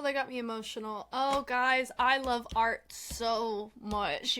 they got me emotional. Oh, guys, I love art so much.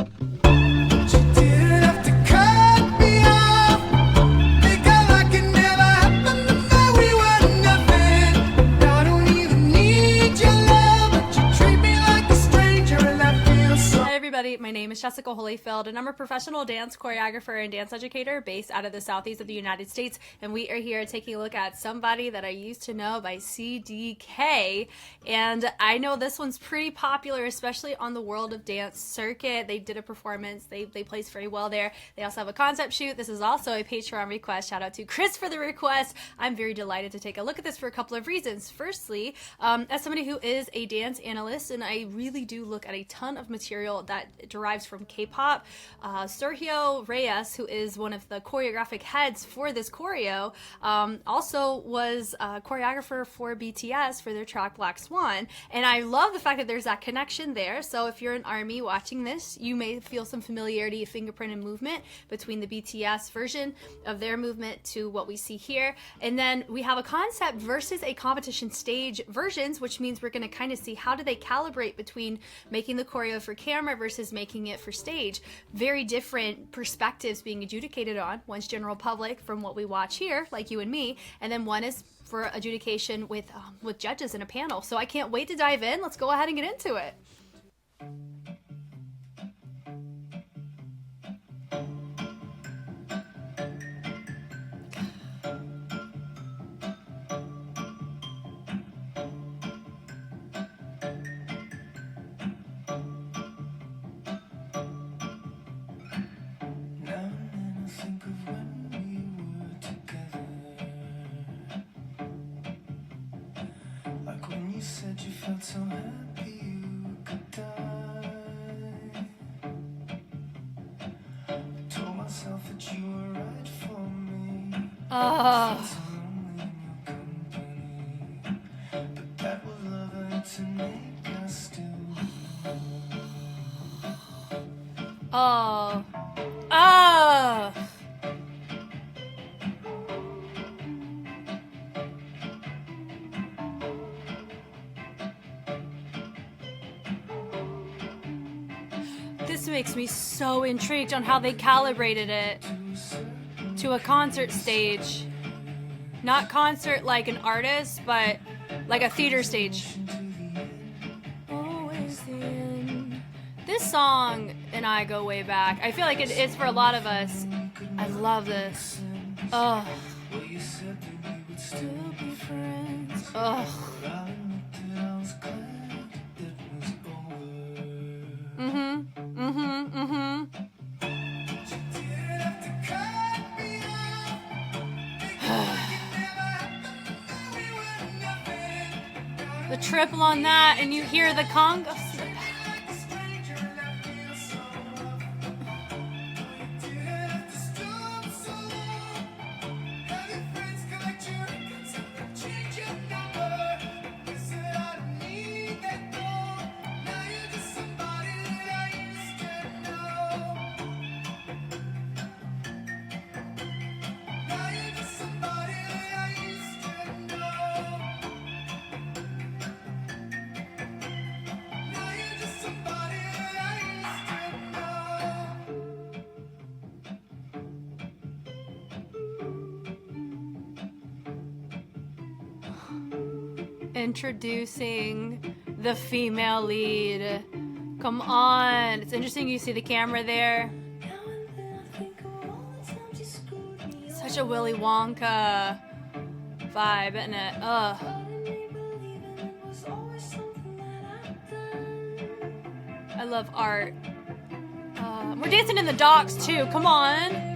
My name is Jessica Holyfield, and I'm a professional dance choreographer and dance educator based out of the southeast of the United States, and we are here taking a look at Somebody That I Used to Know by CDK. And I know this one's pretty popular, especially on the World of Dance circuit. They did a performance. They placed very well there. They also have a concept shoot. This is also a Patreon request. Shout out to Chris for the request. I'm very delighted to take a look at this for a couple of reasons. Firstly, as somebody who is a dance analyst, and I really do look at a ton of material that derives from K-pop. Sergio Reyes, who is one of the choreographic heads for this choreo, also was a choreographer for BTS for their track Black Swan. And I love the fact that there's that connection there. So if you're an ARMY watching this, you may feel some familiarity of fingerprint and movement between the BTS version of their movement to what we see here. And then we have a concept versus a competition stage versions, which means we're going to kind of see how do they calibrate between making the choreo for camera versus making it for stage. Very different perspectives being adjudicated on. One's general public from what we watch here, like you and me, and then one is for adjudication with judges in a panel. So I can't wait to dive in. Let's go ahead and get into it. Said you felt so happy you could die. I told myself that you were right for me. I felt so lonely in your company. But that was love and to make us still. This makes me so intrigued on how they calibrated it to a concert stage. Not concert like an artist, but like a theater stage. Always the end. This song and I go way back. I feel like it's for a lot of us. I love this. Oh. Still be friends. Oh. The triple on that, and you hear the congas. Introducing the female lead. Come on. It's interesting you see the camera there. Such a Willy Wonka vibe, isn't it? Ugh. I love art. We're dancing in the docks too. Come on.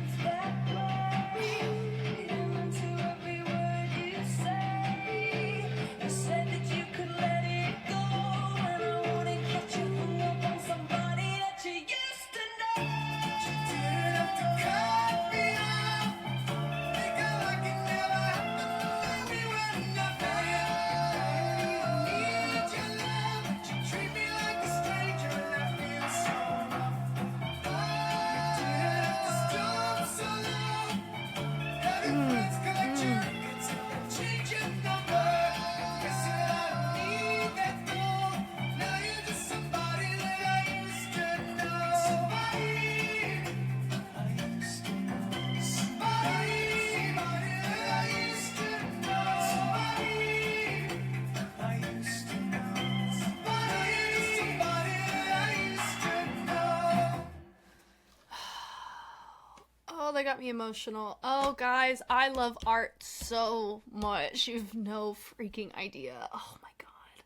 got me emotional. Oh, guys, I love art so much. You've no freaking idea. Oh my God.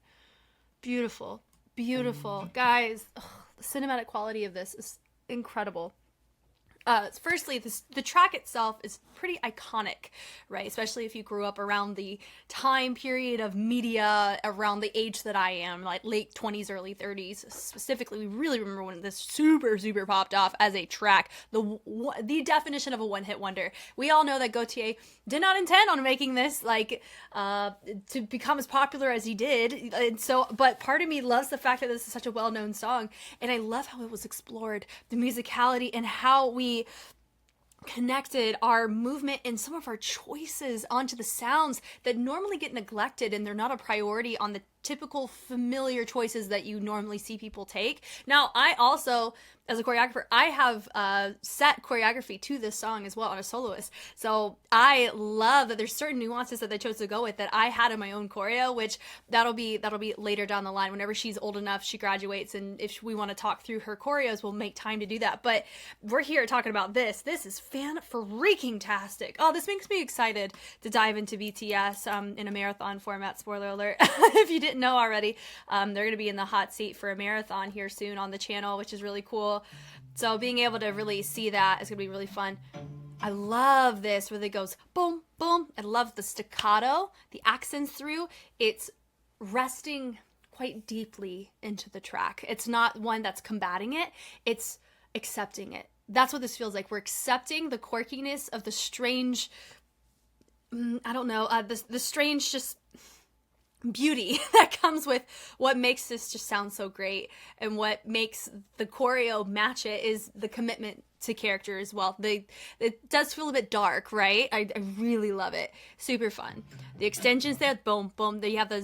Beautiful. Beautiful. Guys, the cinematic quality of this is incredible. Firstly, the track itself is pretty iconic, right? Especially if you grew up around the time period of media around the age that I am, like late 20s, early 30s. Specifically, we really remember when this super, super popped off as a track. The definition of a one-hit wonder. We all know that Gotye did not intend on making this to become as popular as he did. And so, but part of me loves the fact that this is such a well-known song, and I love how it was explored, the musicality, and how we connected our movement and some of our choices onto the sounds that normally get neglected, and they're not a priority on the typical familiar choices that you normally see people take. Now, I also, as a choreographer, I have set choreography to this song as well on a soloist. So I love that there's certain nuances that they chose to go with that I had in my own choreo, which that'll be later down the line. Whenever she's old enough, she graduates, and if we want to talk through her choreos, we'll make time to do that. But we're here talking about this. This is fan-freaking-tastic. Oh, this makes me excited to dive into BTS in a marathon format. Spoiler alert, if you didn't know already. They're going to be in the hot seat for a marathon here soon on the channel, which is really cool. So being able to really see that is going to be really fun. I love this where it goes boom, boom. I love the staccato, the accents through. It's resting quite deeply into the track. It's not one that's combating it. It's accepting it. That's what this feels like. We're accepting the quirkiness of the strange, I don't know, the strange just beauty that comes with what makes this just sound so great, and what makes the choreo match it is the commitment to character as well. It does feel a bit dark, right? I really love it. Super fun. The extensions there, boom, boom. Then you have the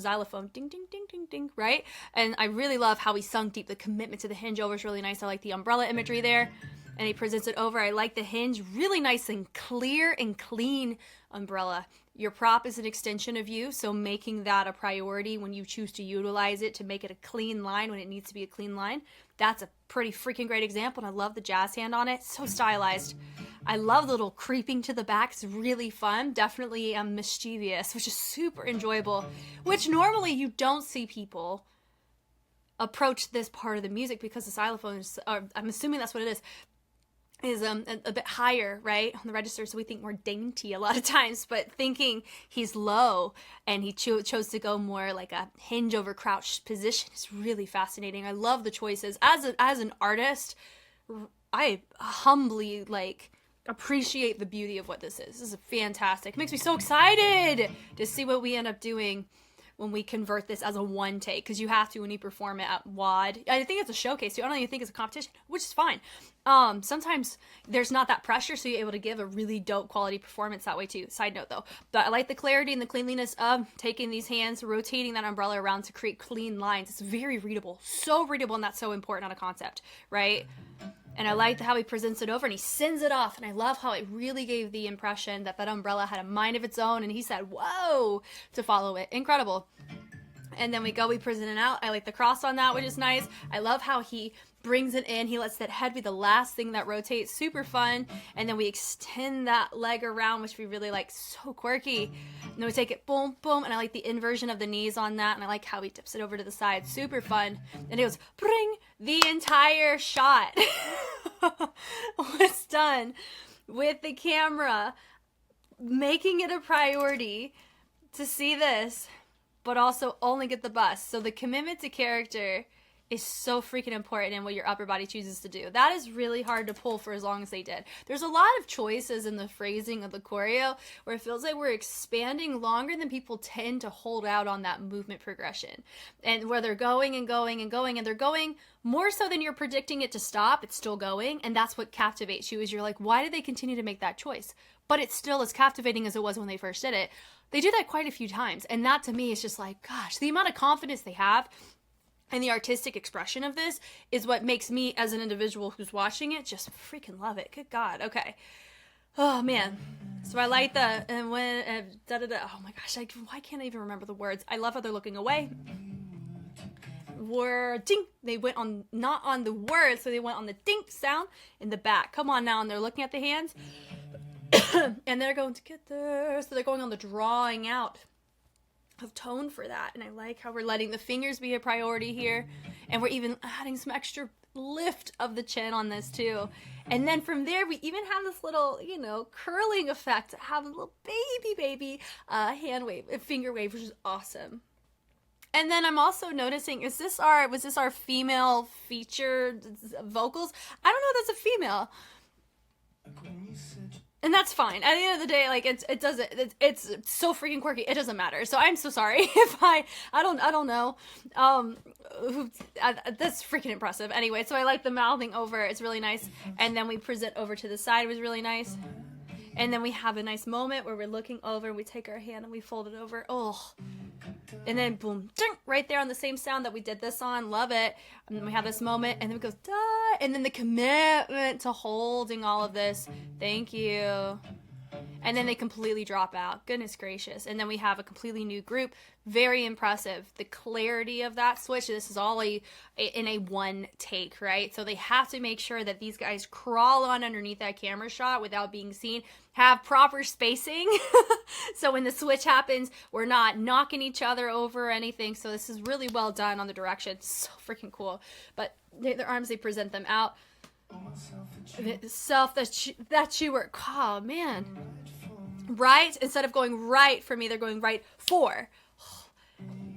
xylophone, ding, ding, ding, ding, ding, right? And I really love how he sunk deep. The commitment to the hinge over is really nice. I like the umbrella imagery there. And he presents it over. I like the hinge, really nice and clear and clean umbrella. Your prop is an extension of you, so making that a priority when you choose to utilize it to make it a clean line when it needs to be a clean line. That's a pretty freaking great example, and I love the jazz hand on it. So stylized. I love the little creeping to the back. It's really fun. Definitely mischievous, which is super enjoyable, which normally you don't see people approach this part of the music because the xylophone is, I'm assuming that's what it is a bit higher, right, on the register, so we think more dainty a lot of times, but thinking he's low and he chose to go more like a hinge over crouched position is really fascinating. I love the choices. As an artist, I humbly appreciate the beauty of what this is. This is fantastic. It makes me so excited to see what we end up doing when we convert this as a one take, because you have to when you perform it at WOD. I think it's a showcase too. I don't even think it's a competition, which is fine. Sometimes there's not that pressure, so you're able to give a really dope quality performance that way too. Side note though, but I like the clarity and the cleanliness of taking these hands, rotating that umbrella around to create clean lines. It's very readable, so readable, and that's so important on a concept, right? And I liked how he presents it over and he sends it off. And I love how it really gave the impression that that umbrella had a mind of its own. And he said, whoa, to follow it. Incredible. And then we present it out. I like the cross on that, which is nice. I love how he brings it in. He lets that head be the last thing that rotates. Super fun. And then we extend that leg around, which we really like. So quirky. And then we take it, boom, boom. And I like the inversion of the knees on that. And I like how he tips it over to the side. Super fun. And it goes, bring the entire shot. Was done with the camera, making it a priority to see this, but also only get the bus. So the commitment to character is so freaking important in what your upper body chooses to do. That is really hard to pull for as long as they did. There's a lot of choices in the phrasing of the choreo where it feels like we're expanding longer than people tend to hold out on that movement progression. And where they're going and going and going, and they're going more so than you're predicting it to stop, it's still going. And that's what captivates you, is you're like, why did they continue to make that choice? But it's still as captivating as it was when they first did it. They do that quite a few times. And that to me is just like, gosh, the amount of confidence they have and the artistic expression of this is what makes me, as an individual who's watching it, just freaking love it. Good God. Okay. Oh, man. So I like the, and when, oh my gosh, why can't I even remember the words? I love how they're looking away. were ding. They went on, not on the word, so they went on the dink sound in the back. Come on now, and they're looking at the hands. And they're going together, so they're going on the drawing out of tone for that. And I like how we're letting the fingers be a priority here, and we're even adding some extra lift of the chin on this too. And then from there we even have this little, you know, curling effect, have a little baby hand wave, a finger wave, which is awesome. And then I'm also noticing, was this our female featured vocals? I don't know if that's a female. And that's fine. At the end of the day, like, it's so freaking quirky. It doesn't matter. So I'm so sorry if I don't know. That's freaking impressive. Anyway, so I like the mouthing over. It's really nice. And then we present over to the side. It was really nice. And then we have a nice moment where we're looking over and we take our hand and we fold it over. Oh. And then boom, ding, right there on the same sound that we did this on. Love it. And then we have this moment and then it goes, da, and then the commitment to holding all of this. Thank you. And then they completely drop out. Goodness gracious. And then we have a completely new group. Very impressive. The clarity of that switch. This is all in a one take, right? So they have to make sure that these guys crawl on underneath that camera shot without being seen. Have proper spacing. So when the switch happens, we're not knocking each other over or anything. So this is really well done on the direction. So freaking cool. But their arms, they present them out. Self that you were, oh man, right, instead of going right for me, they're going right for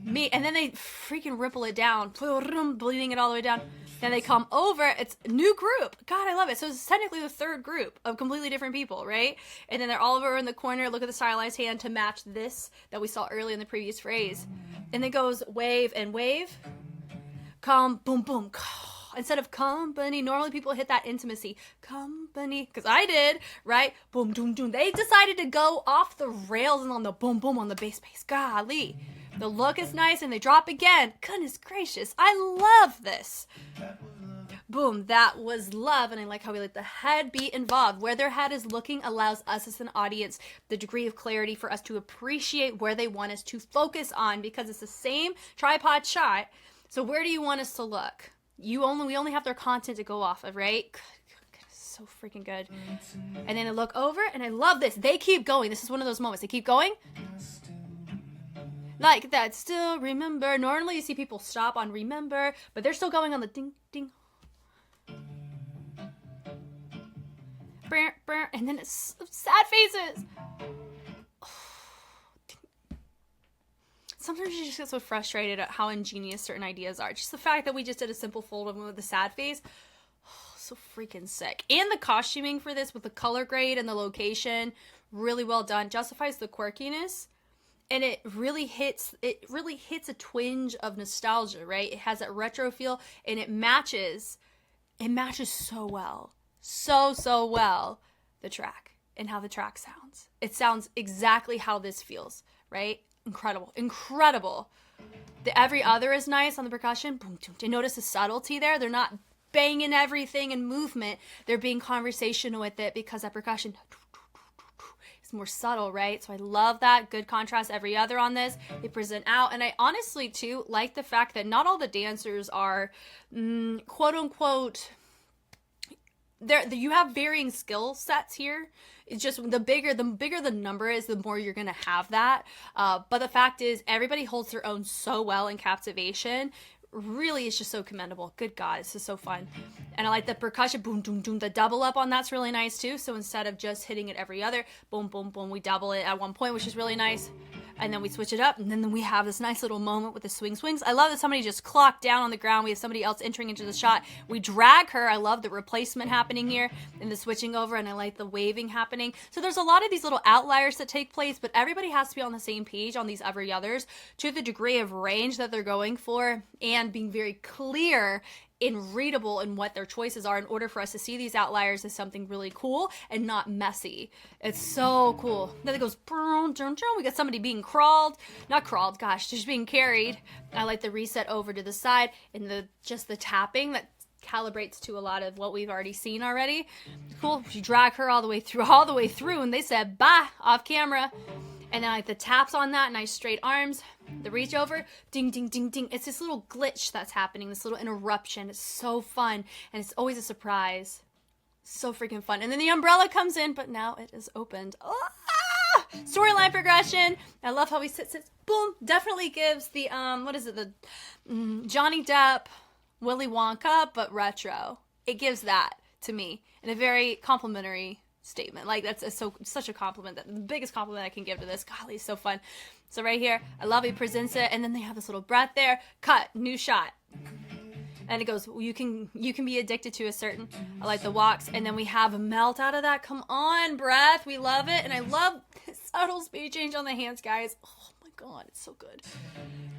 me, and then they freaking ripple it down, bleeding it all the way down. Then they come over, it's a new group. God, I love it. So it's technically the third group of completely different people, right? And then they're all over in the corner. Look at the stylized hand to match this that we saw early in the previous phrase. And it goes wave and wave, come, boom, boom. Instead of company, normally people hit that intimacy. Company, because I did, right? Boom, doom, doom. They decided to go off the rails and on the boom, boom on the bass. Golly. The look is nice and they drop again. Goodness gracious. I love this. Boom, that was love. And I like how we let the head be involved. Where their head is looking allows us as an audience the degree of clarity for us to appreciate where they want us to focus on, because it's the same tripod shot. So where do you want us to look? We only have their content to go off of, right? So freaking good. And then I look over and I love this. They keep going. This is one of those moments. They keep going. Like that. Still remember. Normally you see people stop on remember, but they're still going on the ding, ding. And then it's sad faces. Sometimes you just get so frustrated at how ingenious certain ideas are. Just the fact that we just did a simple fold of them with the sad face. Oh, so freaking sick. And the costuming for this with the color grade and the location, really well done. Justifies the quirkiness. And it really hits a twinge of nostalgia, right? It has that retro feel and it matches so well. So well the track and how the track sounds. It sounds exactly how this feels, right? Incredible. The every other is nice on the percussion. Boom, boom. Do you notice the subtlety there? They're not banging everything in movement. They're being conversational with it because that percussion is more subtle, right? So I love that. Good contrast every other on this. They present out. And I honestly, too, like the fact that not all the dancers are, quote unquote, you have varying skill sets here. It's just the bigger the number is, the more you're going to have that. But the fact is, everybody holds their own so well in captivation. Really, it's just so commendable. Good God, this is so fun. And I like the percussion, boom, boom, boom. The double up on that's really nice too. So instead of just hitting it every other, boom, boom, boom, we double it at one point, which is really nice. And then we switch it up, and then we have this nice little moment with the swings. I love that somebody just clocked down on the ground. We have somebody else entering into the shot. We drag her. I love the replacement happening here and the switching over, and I like the waving happening. So there's a lot of these little outliers that take place, but everybody has to be on the same page on these every others to the degree of range that they're going for and being very clear and readable in what their choices are in order for us to see these outliers as something really cool and not messy. It's so cool. Then it goes, we got somebody being just being carried. I like the reset over to the side and the tapping that calibrates to a lot of what we've already seen already. Cool. You drag her all the way through, and they said, bye, off camera. And then like the taps on that, nice straight arms, the reach over, ding, ding, ding, ding. It's this little glitch that's happening, this little interruption. It's so fun, and it's always a surprise. So freaking fun. And then the umbrella comes in, but now it is opened. Ah! Storyline progression. I love how he sits, boom. Definitely gives the, what is it? The Johnny Depp, Willy Wonka, but retro. It gives that to me in a very complimentary statement. Like, that's such a compliment. The biggest compliment I can give to this. Golly, it's so fun. So right here, I love he presents it, and then they have this little breath there. Cut, new shot. And it goes, you can be addicted to a certain, I like the walks. And then we have a melt out of that. Come on, breath. We love it. And I love this subtle speed change on the hands, guys. Oh my God, it's so good.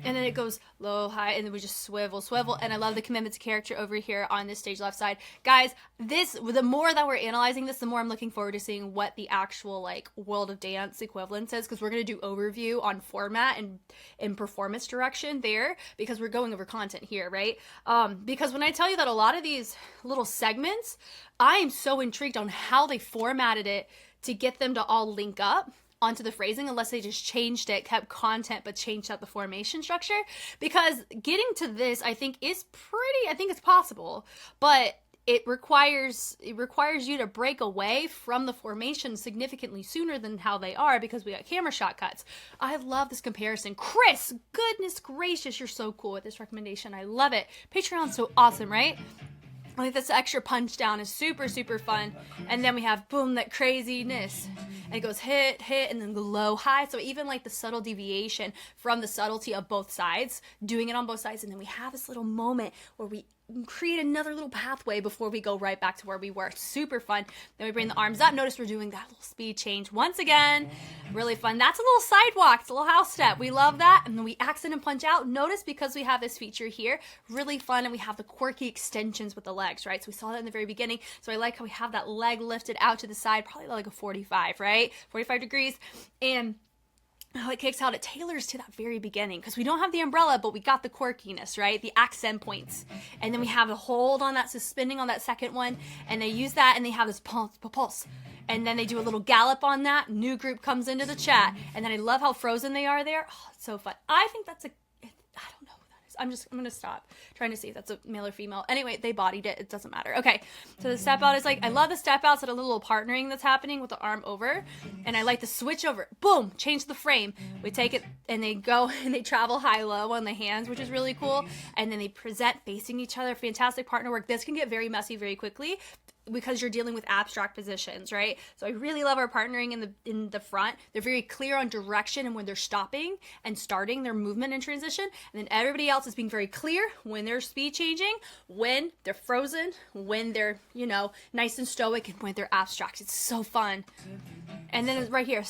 And then it goes low, high, and then we just swivel. And I love the commitment to character over here on this stage left side. Guys, the more that we're analyzing this, the more I'm looking forward to seeing what the actual like World of Dance equivalent is, because we're going to do overview on format and in performance direction there, because we're going over content here, right? Because when I tell you that a lot of these little segments, I am so intrigued on how they formatted it to get them to all link up onto the phrasing, unless they just changed it, kept content, but changed out the formation structure. Because getting to this, I think it's possible, but it requires you to break away from the formation significantly sooner than how they are, because we got camera shot cuts. I love this comparison. Chris, goodness gracious, you're so cool with this recommendation. I love it. Patreon's so awesome, right? Like, this extra punch down is super, super fun. And then we have, boom, that craziness. And it goes hit, and then the low, high. So even like the subtle deviation from the subtlety of both sides, doing it on both sides. And then we have this little moment where we create another little pathway before we go right back to where we were. Super fun. Then we bring the arms up. Notice we're doing that little speed change once again. Really fun. That's a little sidewalk. It's a little house step. We love that. And then we accent and punch out. Notice, because we have this feature here, really fun, and we have the quirky extensions with the legs, right? So we saw that in the very beginning. So I like how we have that leg lifted out to the side, probably like a 45, right? 45 degrees. And how it kicks out, it tailors to that very beginning, because we don't have the umbrella, but we got the quirkiness, right? The accent points. And then we have a hold on that, suspending on that second one, and they use that, and they have this pulse. And then they do a little gallop on that. New group comes into the chat. And then I love how frozen they are there. Oh, it's so fun. I think that's I don't know who that is. I'm going to stop trying to see if that's a male or female. Anyway, they bodied it. It doesn't matter. Okay. So the step out is like, I love the step outs, that a little partnering that's happening with the arm over. And I like the switch over. Boom. Change the frame. We take it and they go and they travel high-low on the hands, which is really cool. And then they present facing each other. Fantastic partner work. This can get very messy very quickly, because you're dealing with abstract positions, right? So I really love our partnering in the front. They're very clear on direction and when they're stopping and starting their movement and transition. And then everybody else is being very clear when they're speed changing, when they're frozen, when they're, nice and stoic, and when they're abstract. It's so fun. And then right here,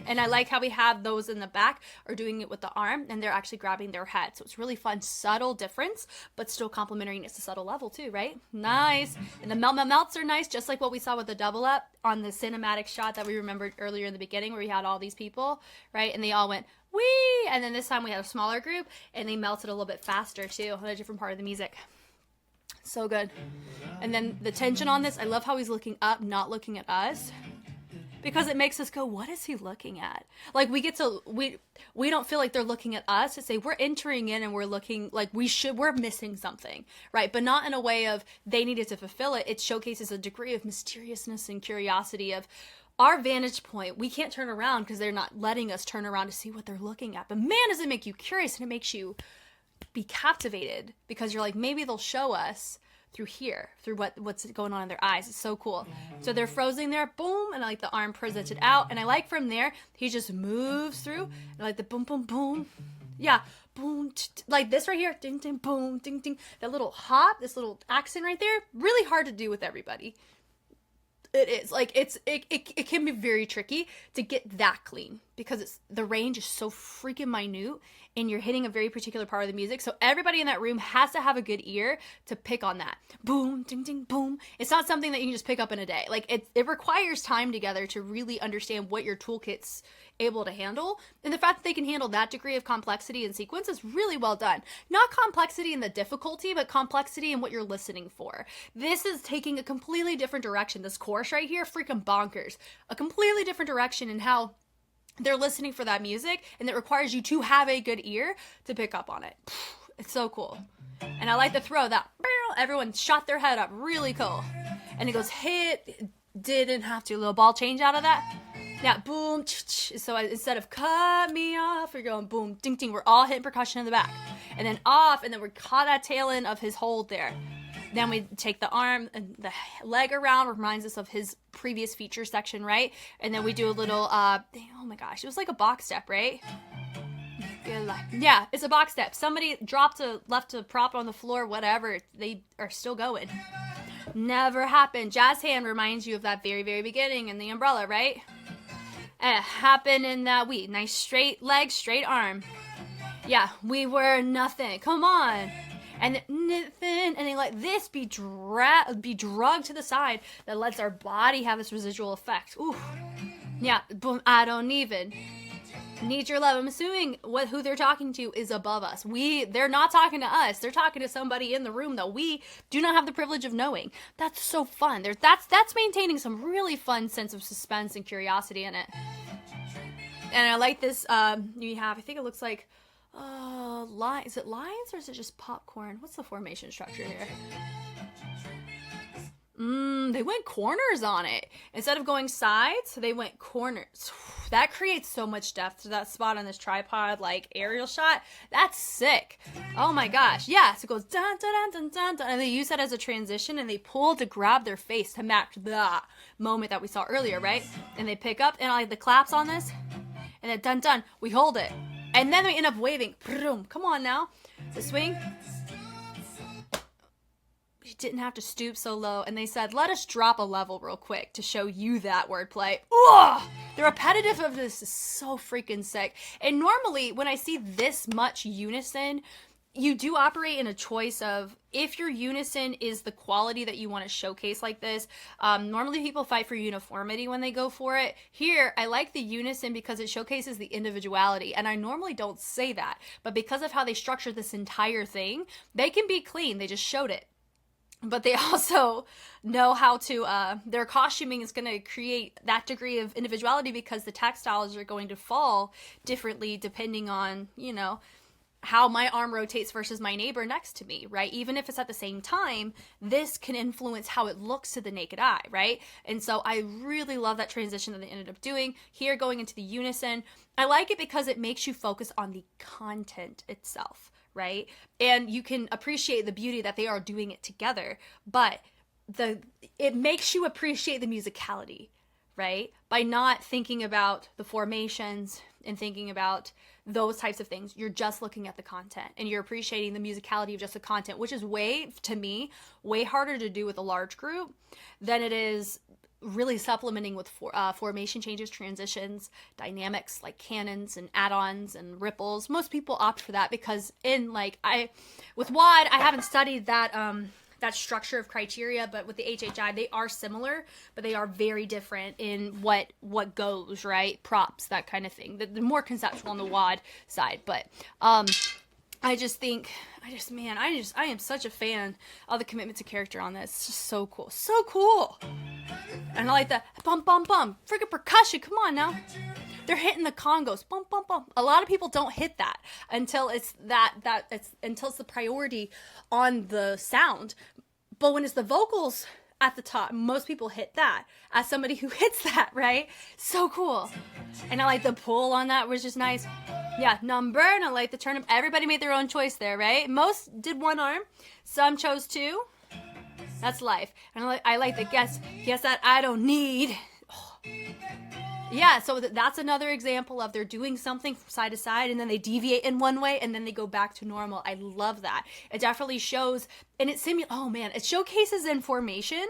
and I like how we have those in the back are doing it with the arm, and they're actually grabbing their head. So it's really fun, subtle difference, but still complementary. It's a subtle level too, right? Nice. And the melts are nice, just like what we saw with the double up on the cinematic shot that we remembered earlier in the beginning, where we had all these people, right? And they all went, wee! And then this time we had a smaller group, and they melted a little bit faster too, on a different part of the music. So good. And then the tension on this, I love how he's looking up, not looking at us, because it makes us go, what is he looking at? Like, we don't feel like they're looking at us to say we're entering in and we're looking like we're missing something, right? But not in a way of they needed to fulfill it. It showcases a degree of mysteriousness and curiosity of our vantage point. We can't turn around because they're not letting us turn around to see what they're looking at. But man, does it make you curious, and it makes you be captivated, because you're like, maybe they'll show us through here, through what's going on in their eyes. It's so cool. So they're frozen there, boom, and I like the arm presented out, and I like from there, he just moves through, and I like the boom, boom, boom. Yeah, boom, like this right here, ding, ding, boom, ding, ding. That little hop, this little accent right there, really hard to do with everybody. It is like it can be very tricky to get that clean, because the range is so freaking minute, and you're hitting a very particular part of the music. So everybody in that room has to have a good ear to pick on that. Boom, ding, ding, boom. It's not something that you can just pick up in a day. Like, it requires time together to really understand what your toolkit's able to handle. And the fact that they can handle that degree of complexity and sequence is really well done. Not complexity in the difficulty, but complexity in what you're listening for. This is taking a completely different direction. This chorus right here, freaking bonkers. A completely different direction in how they're listening for that music, and it requires you to have a good ear to pick up on it. It's so cool. And I like the throw that everyone shot their head up, really cool. And it goes hit, didn't have to, little ball change out of that. Yeah, boom. So instead of cut me off, we're going boom, ding, ding. We're all hitting percussion in the back. And then off, and then we caught that tail end of his hold there. Then we take the arm and the leg around, reminds us of his previous feature section, right? And then we do a little, oh my gosh, it was like a box step, right? Yeah, it's a box step. Somebody left a prop on the floor, whatever, they are still going. Never happened. Jazz hand reminds you of that very, very beginning in the umbrella, right? It happened in that nice straight leg, straight arm. Yeah, we were nothing. Come on. And nothing, and they let this be drugged to the side that lets our body have this residual effect. Ooh. Yeah, boom, I don't even need your love. I'm assuming who they're talking to is above us. They're not talking to us. They're talking to somebody in the room that we do not have the privilege of knowing. That's so fun. That's maintaining some really fun sense of suspense and curiosity in it. And I like this, you have, I think it looks like, is it lines or is it just popcorn? What's the formation structure here? They went corners on it. Instead of going sides, they went corners. That creates so much depth to that spot on this tripod, like aerial shot. That's sick. Oh my gosh. Yeah, so it goes dun dun dun dun dun dun, and they use that as a transition, and they pull to grab their face to match the moment that we saw earlier, right? And they pick up, and I like the claps on this, and then dun dun, we hold it. And then we end up waving. Come on now. The swing. You didn't have to stoop so low. And they said, let us drop a level real quick to show you that wordplay. Ugh! The repetitive of this is so freaking sick. And normally, when I see this much unison, you do operate in a choice of, if your unison is the quality that you want to showcase like this, normally people fight for uniformity when they go for it. Here, I like the unison because it showcases the individuality, and I normally don't say that, but because of how they structure this entire thing, they can be clean, they just showed it. But they also know how to, their costuming is going to create that degree of individuality because the textiles are going to fall differently depending on, how my arm rotates versus my neighbor next to me, right? Even if it's at the same time, this can influence how it looks to the naked eye, right? And so I really love that transition that they ended up doing here, going into the unison. I like it because it makes you focus on the content itself, right? And you can appreciate the beauty that they are doing it together, but it makes you appreciate the musicality, right? By not thinking about the formations and thinking about those types of things. You're just looking at the content and you're appreciating the musicality of just the content, which is to me, way harder to do with a large group than it is really supplementing with formation changes, transitions, dynamics like cannons and add-ons and ripples. Most people opt for that because with WOD, I haven't studied that structure of criteria, but with the HHI, they are similar, but they are very different in what goes, right? Props, that kind of thing. The more conceptual on the WOD side, but I am such a fan of the commitment to character on this. It's just so cool. So cool. And I like that bum bum bum. Freaking percussion. Come on now. They're hitting the congos. Bum bum bum. A lot of people don't hit that until it's until it's the priority on the sound. But when it's the vocals at the top, most people hit that. As somebody who hits that, right? So cool. And I like the pull on that, which is nice. Yeah, number, and I like the turn up. Everybody made their own choice there, right? Most did one arm. Some chose two. That's life. And I like the guess that I don't need. Oh. Yeah, so that's another example of they're doing something from side to side and then they deviate in one way and then they go back to normal. I love that. It definitely shows, and it showcases in formation,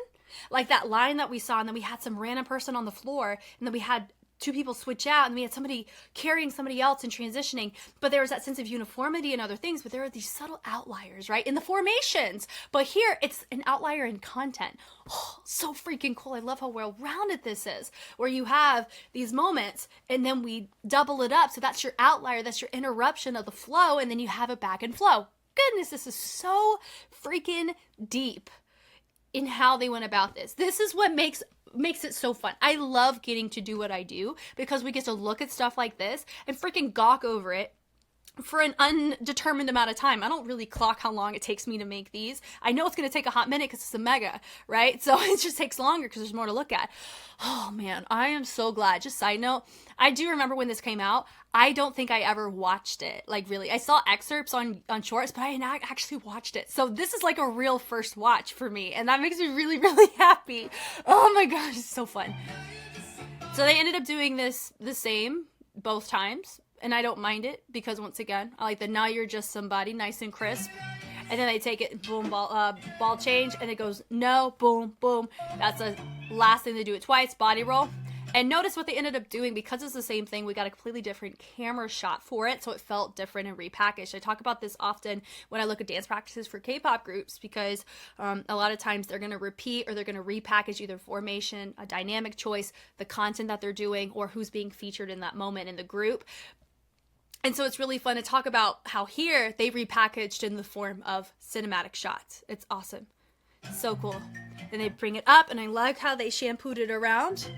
like that line that we saw, and then we had some random person on the floor, and then we had two people switch out, and we had somebody carrying somebody else and transitioning, but there was that sense of uniformity and other things, but there are these subtle outliers, right, in the formations. But here, it's an outlier in content. Oh, so freaking cool. I love how well-rounded this is, where you have these moments, and then we double it up, so that's your outlier, that's your interruption of the flow, and then you have it back in flow. Goodness, this is so freaking deep in how they went about this. This is what makes makes it so fun. I love getting to do what I do because we get to look at stuff like this and freaking gawk over it for an undetermined amount of time. I don't really clock how long it takes me to make these. I know it's going to take a hot minute because it's a mega, right? So it just takes longer because there's more to look at. Oh man, I am so glad. Just side note, I do remember when this came out. I don't think I ever watched it. Like really, I saw excerpts on shorts, but I had not actually watched it. So this is like a real first watch for me. And that makes me really, really happy. Oh my gosh, it's so fun. So they ended up doing this the same both times. And I don't mind it because once again, I like the now you're just somebody, nice and crisp. And then they take it, boom, ball change, and it goes no, boom, boom. That's the last thing they do it twice, body roll. And notice what they ended up doing, because it's the same thing, we got a completely different camera shot for it, so it felt different and repackaged. I talk about this often when I look at dance practices for K-pop groups, because a lot of times they're going to repeat or they're going to repackage either formation, a dynamic choice, the content that they're doing, or who's being featured in that moment in the group. And so it's really fun to talk about how here they repackaged in the form of cinematic shots. It's awesome. So cool. Then they bring it up, and I like how they shampooed it around.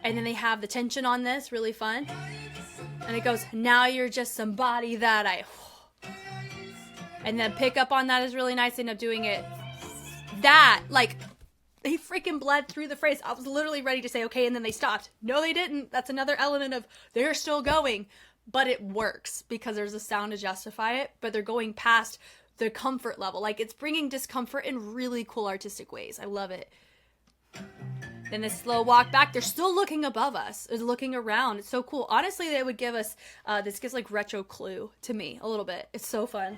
And then they have the tension on this, really fun. And it goes, now you're just somebody that I... And then pick up on that is really nice. They end up doing it. That, like, they freaking bled through the phrase. I was literally ready to say, okay, and then they stopped. No, they didn't. That's another element of they're still going. But it works because there's a sound to justify it, but they're going past the comfort level. Like, it's bringing discomfort in really cool artistic ways. I love it. Then this slow walk back, they're still looking above us, looking around. It's so cool. Honestly, they would give us, this gives like retro Clue to me a little bit. It's so fun.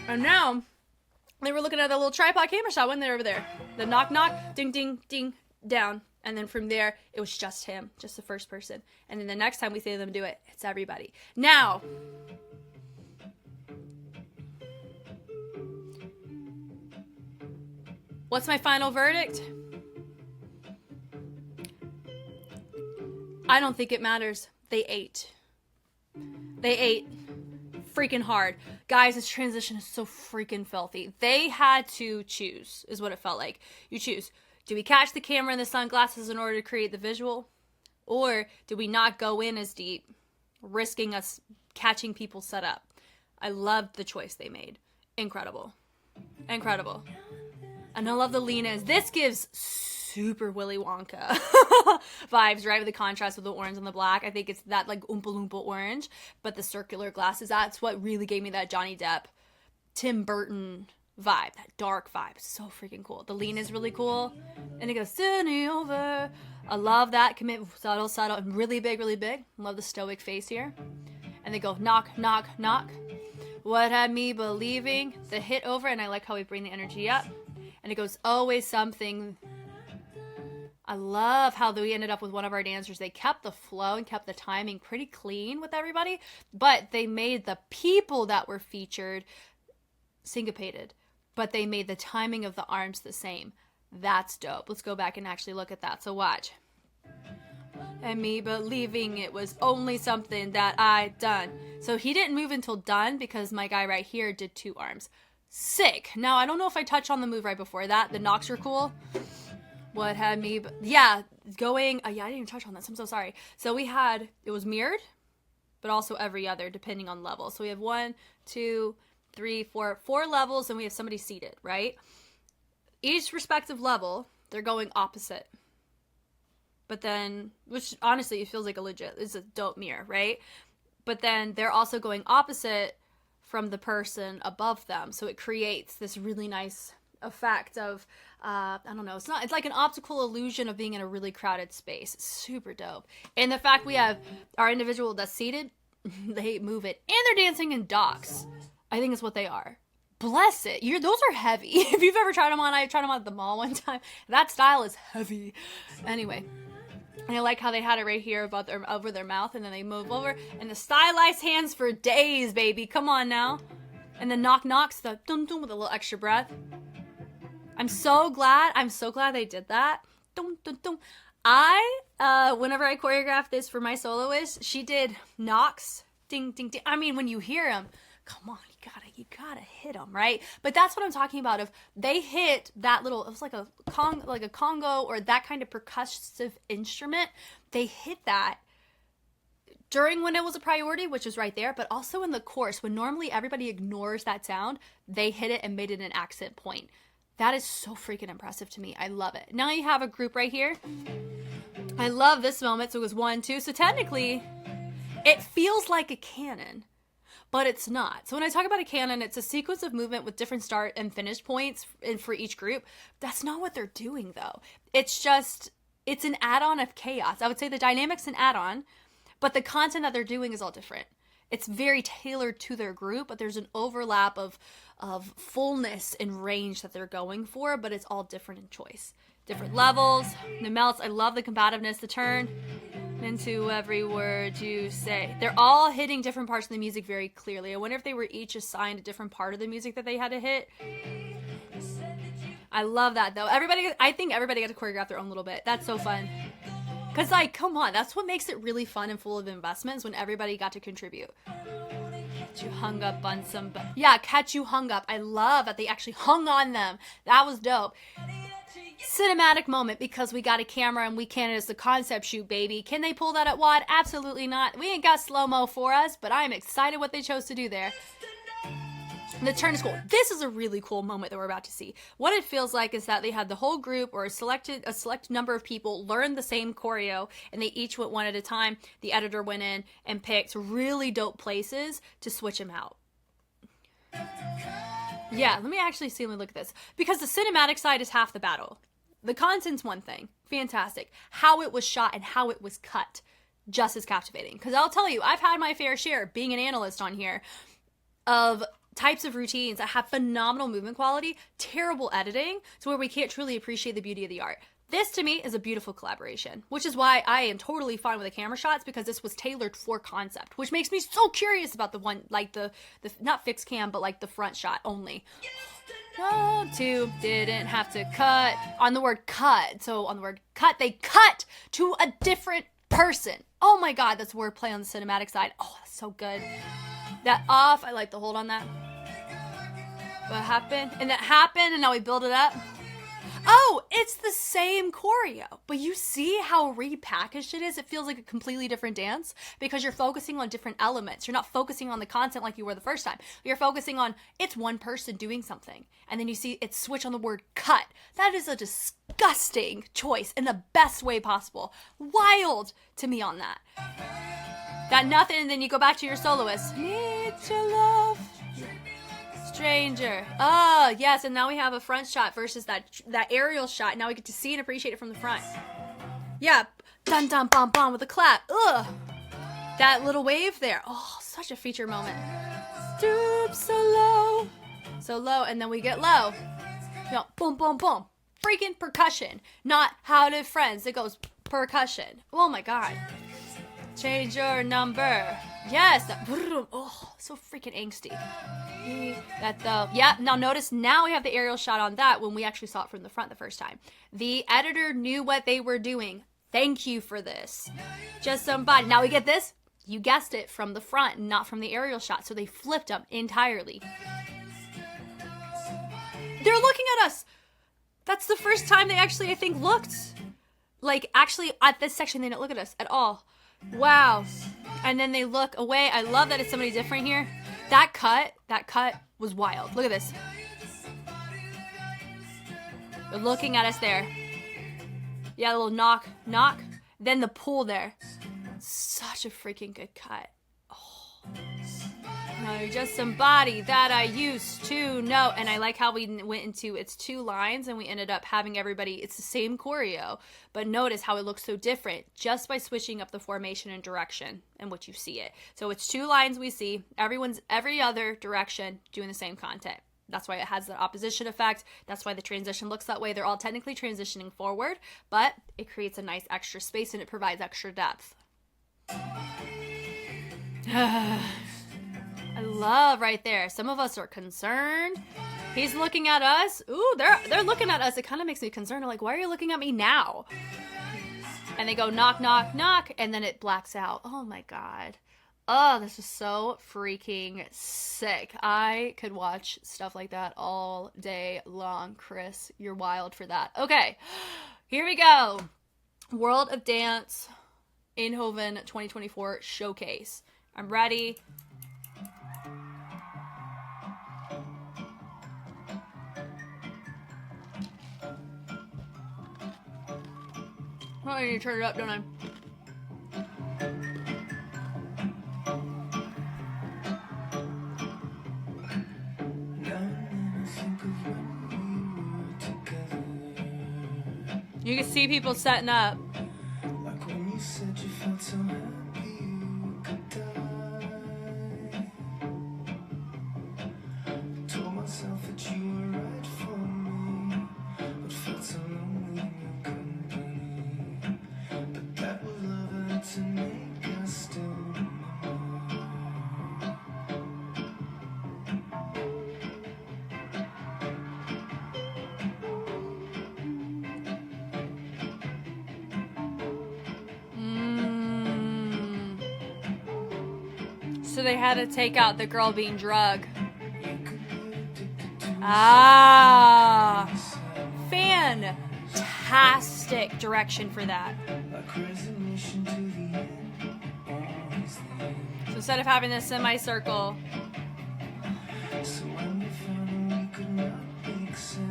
And now, they were looking at a little tripod camera shot when they're over there. The knock, knock, ding, ding, ding, down. And then from there, it was just him, just the first person. And then the next time we see them do it, it's everybody. Now, what's my final verdict? I don't think it matters. They ate. They ate freaking hard. Guys, this transition is so freaking filthy. They had to choose, is what it felt like. You choose. Do we catch the camera and the sunglasses in order to create the visual? Or do we not go in as deep, risking us catching people set up? I loved the choice they made. Incredible. Incredible. And I love the lean-ins. This gives super Willy Wonka vibes, right? With the contrast with the orange and the black. I think it's that like Oompa Loompa orange, but the circular glasses, that's what really gave me that Johnny Depp, Tim Burton vibe, that dark vibe. So freaking cool. The lean is really cool. And it goes, sending over. I love that. Commit, subtle, subtle, and really big, really big. Love the stoic face here. And they go, knock, knock, knock. What had me believing? The hit over, and I like how we bring the energy up. And it goes, always something. I love how we ended up with one of our dancers. They kept the flow and kept the timing pretty clean with everybody, but they made the people that were featured syncopated. But they made the timing of the arms the same. That's dope. Let's go back and actually look at that. So watch. And me believing it was only something that I done. So he didn't move until done because my guy right here did 2 arms. Sick. Now, I don't know if I touched on the move right before that. The knocks were cool. What had me... Yeah, going... yeah, I didn't even touch on this. I'm so sorry. So we had... It was mirrored, but also every other, depending on level. So we have 1, 2... 3, 4 levels, and we have somebody seated, right? Each respective level, they're going opposite. But then, which honestly, it feels like it's a dope mirror, right? But then they're also going opposite from the person above them. So it creates this really nice effect of, I don't know, it's like an optical illusion of being in a really crowded space. It's super dope. And the fact we have our individual that's seated, they move it, and they're dancing in docks. I think it's what they are. Bless it. Those are heavy. If you've ever tried them on, I tried them on at the mall one time. That style is heavy. Anyway. And I like how they had it right here over their mouth, and then they move over. And the stylized hands for days, baby. Come on now. And the knock knocks, the dum dum with a little extra breath. I'm so glad they did that. Dum dum dum. Whenever I choreographed this for my soloist, she did knocks, ding ding ding. I mean, when you hear them, come on, you gotta hit them, right? But that's what I'm talking about. If they hit that little, it was like a congo or that kind of percussive instrument, they hit that during when it was a priority, which is right there, but also in the chorus, when normally everybody ignores that sound, they hit it and made it an accent point. That is so freaking impressive to me. I love it. Now you have a group right here. I love this moment. So it was 1, 2. So technically, it feels like a canon, but it's not. So when I talk about a canon, it's a sequence of movement with different start and finish points for each group. That's not what they're doing, though. It's an add-on of chaos. I would say the dynamic's an add-on, but the content that they're doing is all different. It's very tailored to their group, but there's an overlap of fullness and range that they're going for, but it's all different in choice. Different levels, the melts. I love the combativeness, the turn into every word you say. They're all hitting different parts of the music very clearly. I wonder if they were each assigned a different part of the music that they had to hit. I love that, though. I think everybody got to choreograph their own little bit. That's so fun. Because, like, come on, that's what makes it really fun and full of investments, when everybody got to contribute. Catch you hung up on somebody. Yeah, catch you hung up. I love that they actually hung on them. That was dope. Cinematic moment, because we got a camera and we can, it's a concept shoot, baby. Can they pull that at WOD? Absolutely not. We ain't got slow-mo for us, but I'm excited what they chose to do there. The turn is cool. This is a really cool moment that we're about to see. What it feels like is that they had the whole group, or a select number of people, learn the same choreo, and they each went one at a time. The editor went in and picked really dope places to switch them out. Yeah, let me look at this. Because the cinematic side is half the battle. The content's one thing. Fantastic. How it was shot and how it was cut, just as captivating. Because I'll tell you, I've had my fair share, being an analyst on here, of types of routines that have phenomenal movement quality, terrible editing, to where we can't truly appreciate the beauty of the art. This, to me, is a beautiful collaboration, which is why I am totally fine with the camera shots, because this was tailored for concept, which makes me so curious about the one, like the not fixed cam, but like the front shot only. 1, 2, didn't have to cut on the word cut. So on the word cut, they cut to a different person. Oh my God, that's wordplay on the cinematic side. Oh, that's so good. That off, I like the hold on that. What happened? And that happened, and now we build it up. Oh, it's the same choreo, but you see how repackaged it is? It feels like a completely different dance, because you're focusing on different elements. You're not focusing on the content like you were the first time. You're focusing on, it's one person doing something, and then you see it switch on the word cut. That is a disgusting choice in the best way possible. Wild to me on that. That nothing, and then you go back to your soloist. Need your love, stranger. Oh, yes, and now we have a front shot versus that aerial shot. Now we get to see and appreciate it from the front. Yeah, dun dun bum bum with a clap. Ugh, that little wave there. Oh, such a feature moment. Stoop so low, and then we get low. You know, boom, boom, boom. Freaking percussion, not how to friends. It goes percussion. Oh my God. Change your number. Yes. Oh, so freaking angsty. Yeah, now notice, now we have the aerial shot on that when we actually saw it from the front the first time. The editor knew what they were doing. Thank you for this. Just somebody. Now we get this. You guessed it, from the front, not from the aerial shot. So they flipped them entirely. They're looking at us. That's the first time they actually, I think, looked. Like, actually, at this section, they didn't look at us at all. Wow. And then they look away. I love that it's somebody different here. That cut was wild. Look at this. They're looking at us there. Yeah, a little knock. Then the pull there. Such a freaking good cut. Oh. No, you're just somebody that I used to know. And I like how we went into, it's 2 lines, and we ended up having everybody, it's the same choreo, but notice how it looks so different just by switching up the formation and direction and what you see it. So it's 2 lines we see, every other direction doing the same content. That's why it has the opposition effect. That's why the transition looks that way. They're all technically transitioning forward, but it creates a nice extra space and it provides extra depth. I love right there. Some of us are concerned. He's looking at us. Ooh, they're looking at us. It kind of makes me concerned. I'm like, why are you looking at me now? And they go knock, knock, knock, and then it blacks out. Oh my God. Oh, this is so freaking sick. I could watch stuff like that all day long. Chris, you're wild for that. Okay, here we go. World of Dance Eindhoven 2024 Showcase. I'm ready. Oh, I need to turn it up, don't I? You can see people setting up. Like when you said you felt so happy you could die. Told myself that you were right for me, but felt so lonely in your company. But that was love enough to make us still remember. So they had to take out the girl being drugged. Ah, fantastic direction for that. So instead of having this semicircle,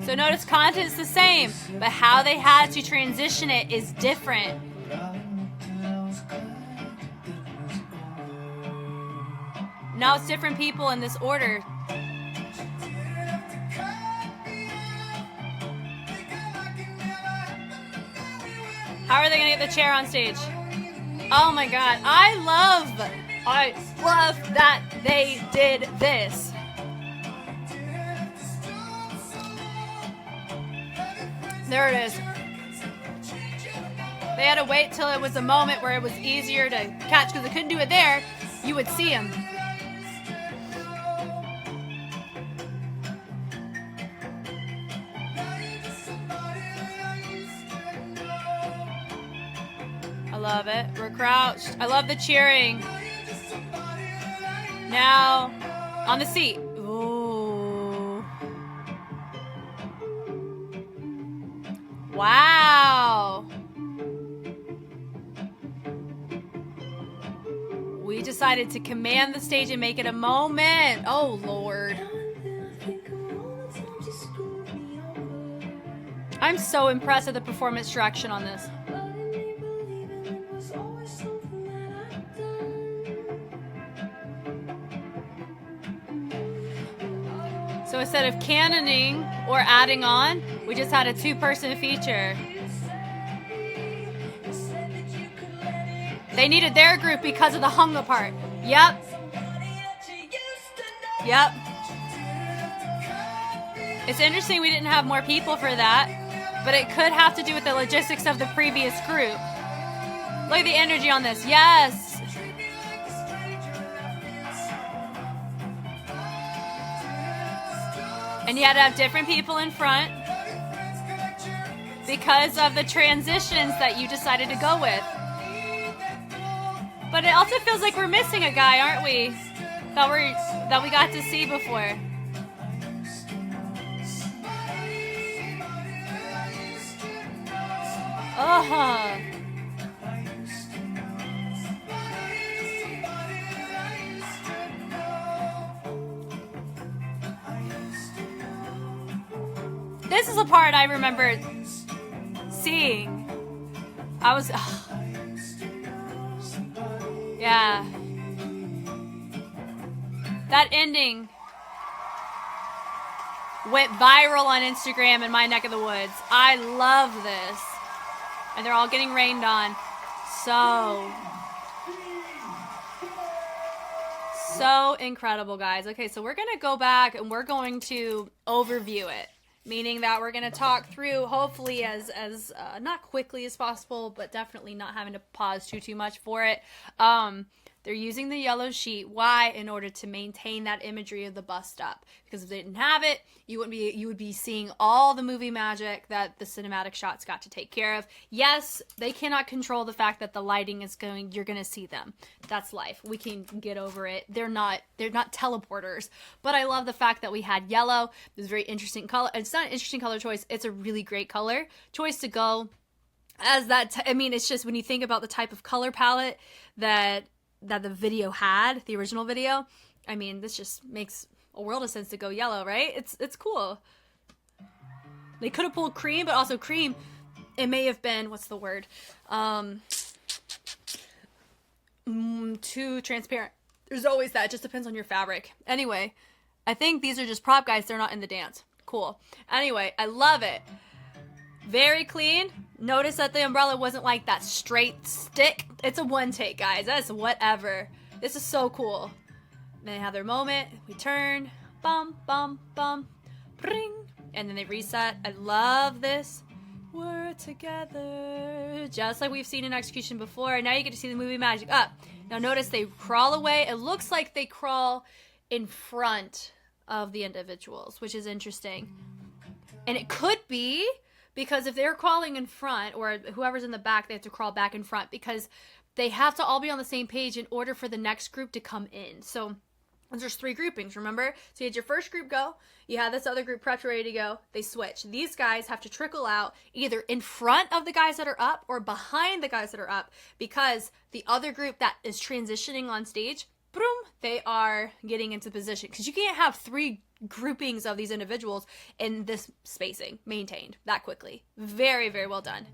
so notice content's the same, but how they had to transition it is different. Now it's different people in this order. How are they gonna get the chair on stage? Oh my god, I love that they did this. There it is. They had to wait till it was a moment where it was easier to catch, because they couldn't do it there. You would see them. I love it. We're crouched. I love the cheering. Now, on the seat. Ooh. Wow. We decided to command the stage and make it a moment. Oh, Lord. I'm so impressed with the performance direction on this. So instead of canoning or adding on, we just had a two-person feature. They needed their group because of the hunger part. Yep. Yep. It's interesting we didn't have more people for that, but it could have to do with the logistics of the previous group. Look at the energy on this. Yes. And you had to have different people in front because of the transitions that you decided to go with. But it also feels like we're missing a guy, aren't we? That we got to see before. Uh-huh. This is a part I remember seeing. I was... Yeah. That ending went viral on Instagram in my neck of the woods. I love this. And they're all getting rained on. So incredible, guys. Okay, so we're going to go back and we're going to overview it. Meaning that we're going to talk through, hopefully as not quickly as possible, but definitely not having to pause too much for it. They're using the yellow sheet. Why? In order to maintain that imagery of the bust up. Because if they didn't have it, you would be seeing all the movie magic that the cinematic shots got to take care of. Yes, they cannot control the fact that the lighting is going, you're going to see them. That's life. We can get over it. They're not teleporters. But I love the fact that we had yellow. It was a very interesting color. It's not an interesting color choice. It's a really great color choice to go as that. I mean, it's just when you think about the type of color palette that the video had, the original video, I mean, this just makes a world of sense to go yellow, right? It's cool. They could have pulled cream, but also cream, it may have been, what's the word? Too transparent. There's always that. It just depends on your fabric. Anyway, I think these are just prop guys. They're not in the dance. Cool. Anyway, I love it. Very clean. Notice that the umbrella wasn't like that straight stick. It's a one take, guys. That's whatever. This is so cool. They have their moment. We turn. Bum, bum, bum. Ring. And then they reset. I love this. We're together. Just like we've seen in execution before. Now you get to see the movie magic up. Now notice they crawl away. It looks like they crawl in front of the individuals, which is interesting. And it could be because if they're crawling in front, or whoever's in the back, they have to crawl back in front because they have to all be on the same page in order for the next group to come in. So there's 3 groupings, remember? So you had your first group go, you had this other group prepped ready to go, they switch. These guys have to trickle out either in front of the guys that are up or behind the guys that are up, because the other group that is transitioning on stage, boom, they are getting into position. Because you can't have 3 groupings of these individuals in this spacing maintained that quickly. Very, very well done.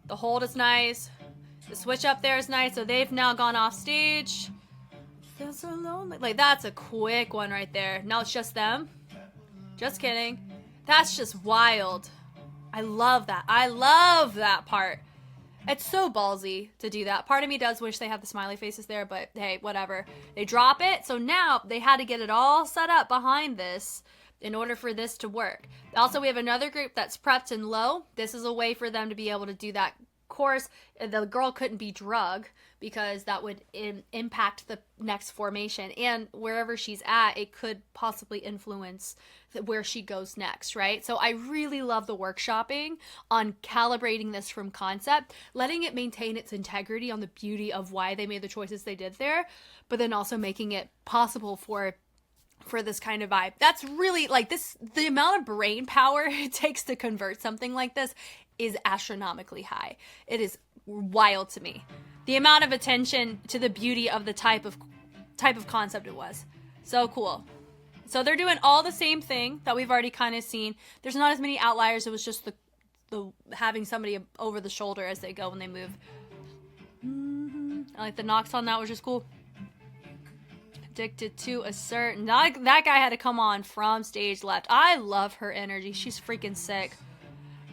The hold is nice. The switch up there is nice. So they've now gone off stage. Feel so lonely. Like, that's a quick one right there. Now it's just them. Just kidding. That's just wild. I love that. I love that part. It's so ballsy to do that. Part of me does wish they had the smiley faces there, but hey, whatever. They drop it, so now they had to get it all set up behind this in order for this to work. Also, we have another group that's prepped and low. This is a way for them to be able to do that. Of course, the girl couldn't be drug because that would impact the next formation, and wherever she's at, it could possibly influence where she goes next, right? So I really love the workshopping on calibrating this from concept, letting it maintain its integrity on the beauty of why they made the choices they did there, but then also making it possible for this kind of vibe. That's really like this, the amount of brain power it takes to convert something like this is astronomically high. It is wild to me. The amount of attention to the beauty of the type of concept it was. So cool. So they're doing all the same thing that we've already kind of seen. There's not as many outliers. It was just the having somebody over the shoulder as they go when they move. I like the knocks on that, which is cool. Addicted to a certain... That guy had to come on from stage left. I love her energy. She's freaking sick.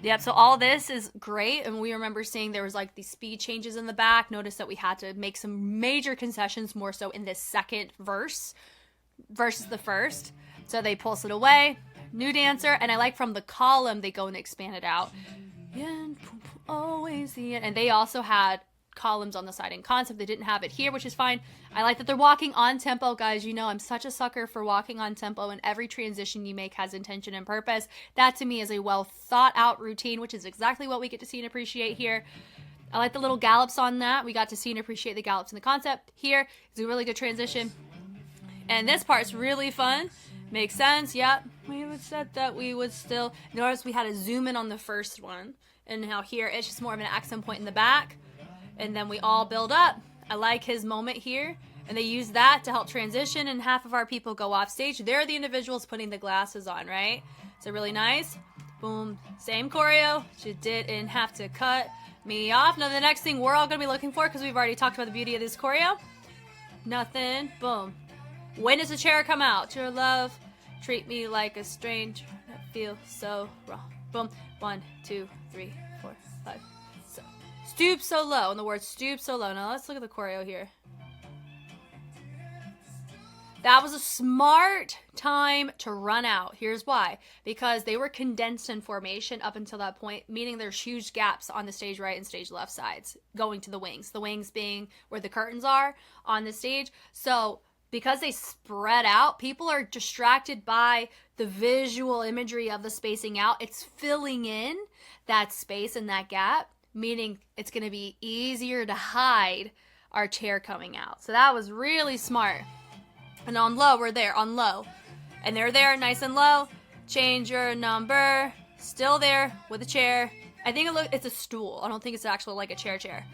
Yep, so all this is great, and we remember seeing there was like these speed changes in the back. Notice that we had to make some major concessions more so in this second verse versus the first. So they pulse it away. New dancer, and I like from the column they go and expand it out. And always the end. And they also had columns on the side in concept. They didn't have it here, which is fine. I like that they're walking on tempo, guys. You know I'm such a sucker for walking on tempo, and every transition you make has intention and purpose. That to me is a well thought out routine, which is exactly what we get to see and appreciate here. I like the little gallops on that. We got to see and appreciate the gallops in the concept. Here is a really good transition, and this part's really fun. Makes sense. Yep, we would said that we would still notice we had a zoom in on the first one, and now here it's just more of an accent point in the back. And then we all build up. I like his moment here. And they use that to help transition, and half of our people go off stage. They're the individuals putting the glasses on, right? So really nice. Boom. Same choreo. She didn't have to cut me off. Now the next thing we're all going to be looking for, because we've already talked about the beauty of this choreo. Nothing. Boom. When does the chair come out? Your love, treat me like a stranger. I feel so wrong. Boom. 1, 2, 3, 4, 5. Stoop so low, and the word stoop so low. Now let's look at the choreo here. That was a smart time to run out. Here's why. Because they were condensed in formation up until that point, meaning there's huge gaps on the stage right and stage left sides going to the wings. The wings being where the curtains are on the stage. So because they spread out, people are distracted by the visual imagery of the spacing out. It's filling in that space and that gap, meaning it's going to be easier to hide our chair coming out. So that was really smart. And on low, we're there, on low. And they're there, nice and low. Change your number. Still there with a chair. I think it's a stool. I don't think it's actually like a chair.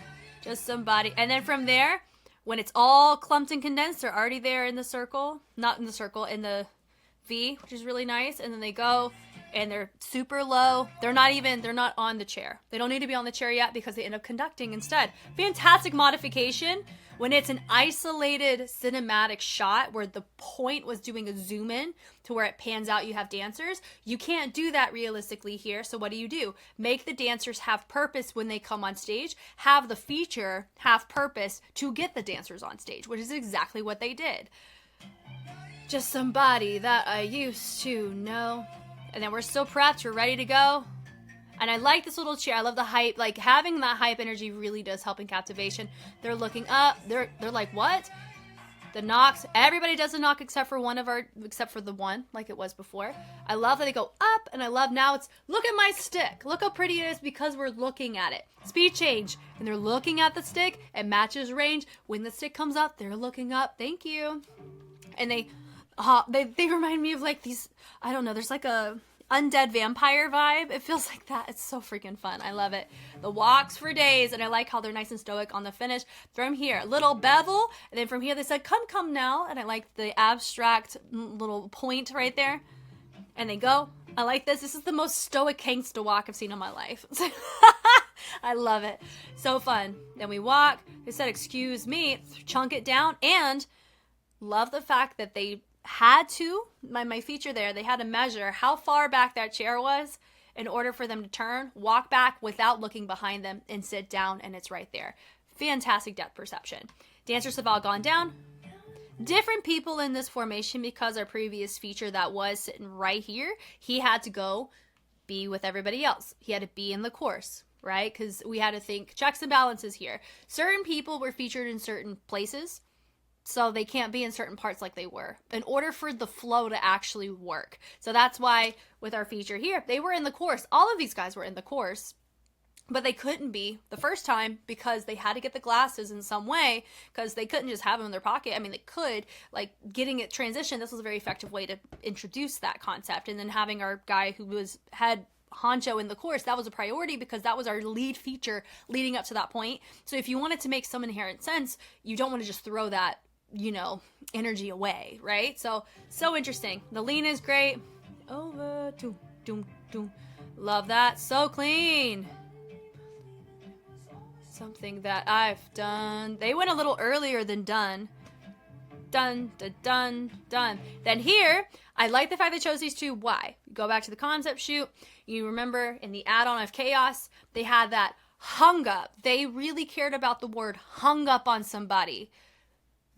Just somebody. And then from there, when it's all clumped and condensed, they're already there in the circle. Not in the circle, in the V, which is really nice. And then they go, and they're super low. They're not on the chair. They don't need to be on the chair yet because they end up conducting instead. Fantastic modification. When it's an isolated cinematic shot where the point was doing a zoom in to where it pans out, you have dancers. You can't do that realistically here. So what do? Make the dancers have purpose when they come on stage. Have the feature have purpose to get the dancers on stage, which is exactly what they did. Just somebody that I used to know. And then we're still prepped. We're ready to go. And I like this little chair. I love the hype. Like, having that hype energy really does help in captivation. They're looking up. They're like, what? The knocks. Everybody does a knock except for the one, like it was before. I love that they go up, and I love now it's, look at my stick. Look how pretty it is because we're looking at it. Speed change. And they're looking at the stick. It matches range. When the stick comes up, they're looking up. Thank you. And they remind me of like these, I don't know, there's like a undead vampire vibe. It feels like that. It's so freaking fun. I love it. The walks for days, and I like how they're nice and stoic on the finish. From here, little bevel, and then from here they said, come now, and I like the abstract little point right there. And they go. I like this. This is the most stoic gangsta walk I've seen in my life. I love it. So fun. Then we walk. They said, excuse me, chunk it down, and love the fact that they had to, my feature there, they had to measure how far back that chair was in order for them to turn, walk back without looking behind them, and sit down, and it's right there. Fantastic depth perception. Dancers have all gone down. Different people in this formation because our previous feature that was sitting right here, he had to go be with everybody else. He had to be in the course, right? Because we had to think checks and balances here. Certain people were featured in certain places, so they can't be in certain parts like they were in order for the flow to actually work. So that's why with our feature here, they were in the course. All of these guys were in the course, but they couldn't be the first time because they had to get the glasses in some way because they couldn't just have them in their pocket. I mean, they could, like getting it transitioned. This was a very effective way to introduce that concept. And then having our guy who had honcho in the course, that was a priority because that was our lead feature leading up to that point. So if you wanted to make some inherent sense, you don't want to just throw that, energy away, right? So interesting. The lean is great. Over, doom, doom, doom. Love that. So clean. Something that I've done. They went a little earlier than done. Done, done, done, done. Then here, I like the fact they chose these two. Why? Go back to the concept shoot. You remember in the add-on of Chaos, they had that hung up. They really cared about the word hung up on somebody.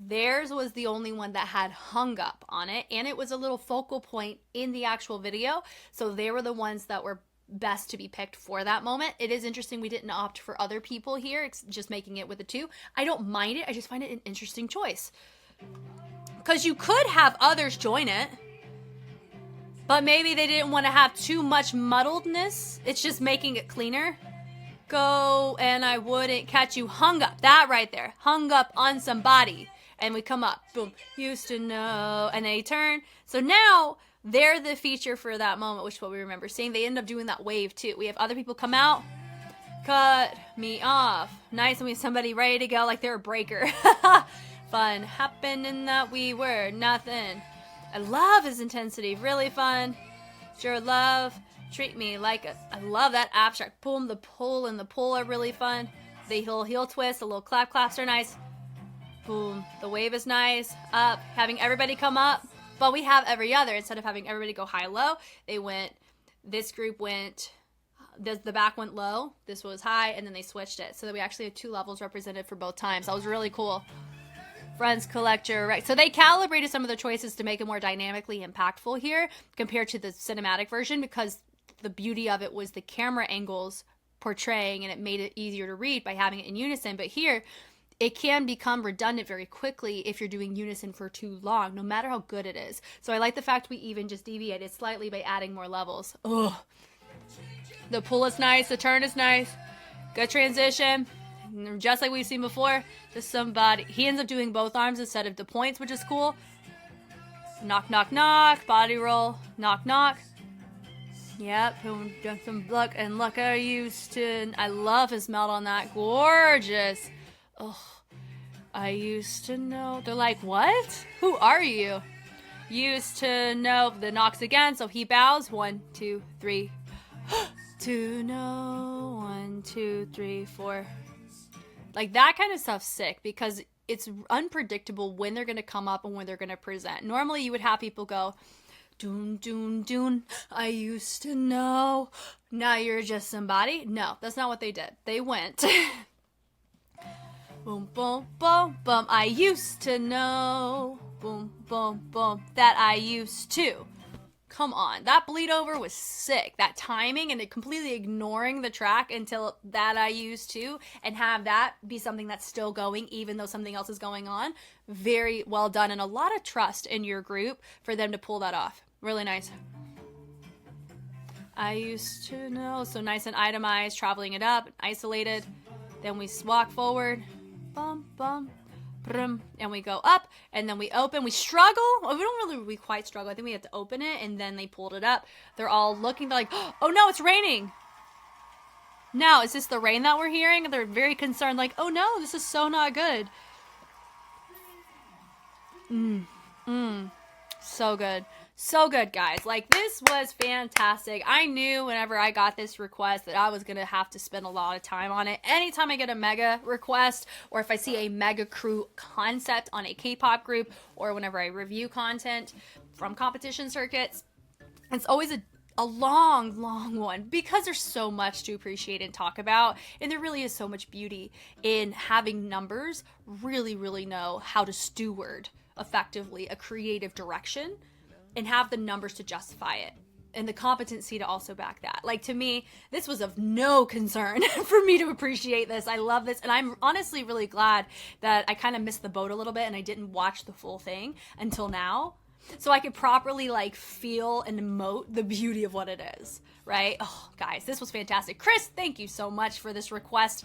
Theirs was the only one that had hung up on it, and it was a little focal point in the actual video, so they were the ones that were best to be picked for that moment. It is interesting we didn't opt for other people here, it's just making it with the two. I don't mind it, I just find it an interesting choice. Because you could have others join it, but maybe they didn't want to have too much muddledness. It's just making it cleaner. Go, and I wouldn't catch you hung up. That right there, hung up on somebody. And we come up, boom, used to know, and they turn. So now they're the feature for that moment, which is what we remember seeing. They end up doing that wave too. We have other people come out, cut me off. Nice, and we have somebody ready to go like they're a breaker. Fun, happening that we were nothing. I love his intensity, really fun. Sure love, treat me like I love that abstract. Boom, the pull and the pull are really fun. The heel twist, the little claps are nice. Boom. The wave is nice. Up. Having everybody come up. But we have every other. Instead of having everybody go high-low, this group went, the back went low. This was high, and then they switched it. So that we actually had two levels represented for both times. That was really cool. Friends collector, right? So they calibrated some of the choices to make it more dynamically impactful here compared to the cinematic version, because the beauty of it was the camera angles portraying, and it made it easier to read by having it in unison. But here, it can become redundant very quickly if you're doing unison for too long, no matter how good it is. So I like the fact we even just deviated slightly by adding more levels. Ugh. The pull is nice. The turn is nice. Good transition. Just like we've seen before, just somebody. He ends up doing both arms instead of the points, which is cool. Knock, knock, knock. Body roll. Knock, knock. Yep. Some luck and luck are used to. I love his melt on that. Gorgeous. Oh, I used to know. They're like, what? Who are you? Used to know. The knocks again, so he bows. 1, 2, 3. To know. 1, 2, 3, 4. Like, that kind of stuff's sick because it's unpredictable when they're going to come up and when they're going to present. Normally, you would have people go, doon, doon, doon, I used to know. Now you're just somebody. No, that's not what they did. They went, boom, boom, boom, boom, I used to know. Boom, boom, boom, that I used to. Come on, that bleed over was sick. That timing and it completely ignoring the track until that I used to, and have that be something that's still going even though something else is going on. Very well done, and a lot of trust in your group for them to pull that off. Really nice. I used to know. So nice and itemized, traveling it up, isolated. Then we walk forward. Bum, bum. And we go up, and then we open. We struggle. We don't really quite struggle. I think we have to open it, and then they pulled it up. They're all looking. They're like, oh no, it's raining. Now, is this the rain that we're hearing? They're very concerned, like, oh no, this is so not good. So good. So good, guys. Like, this was fantastic. I knew whenever I got this request that I was going to have to spend a lot of time on it. Anytime I get a mega request, or if I see a mega crew concept on a K-pop group, or whenever I review content from competition circuits, it's always a long one, because there's so much to appreciate and talk about, and there really is so much beauty in having numbers really know how to steward effectively a creative direction and have the numbers to justify it and the competency to also back that. Like, to me, this was of no concern for me to appreciate this. I love this, and I'm honestly really glad that I kind of missed the boat a little bit and I didn't watch the full thing until now, so I could properly, like, feel and emote the beauty of what it is, right? Oh, guys, this was fantastic. Chris, thank you so much for this request.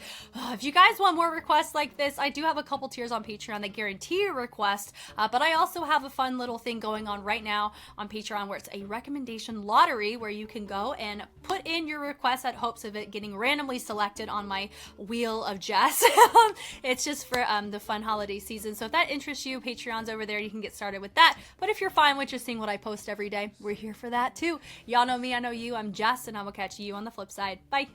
If you guys want more requests like this, I do have a couple tiers on Patreon that guarantee a request, but I also have a fun little thing going on right now on Patreon where it's a recommendation lottery where you can go and put in your request at hopes of it getting randomly selected on my Wheel of Jess. It's just for the fun holiday season. So if that interests you, Patreon's over there. You can get started with that. But if you're fine with just seeing what I post every day, we're here for that too. Y'all know me, I know you. I'm Jess, and I will catch you on the flip side. Bye.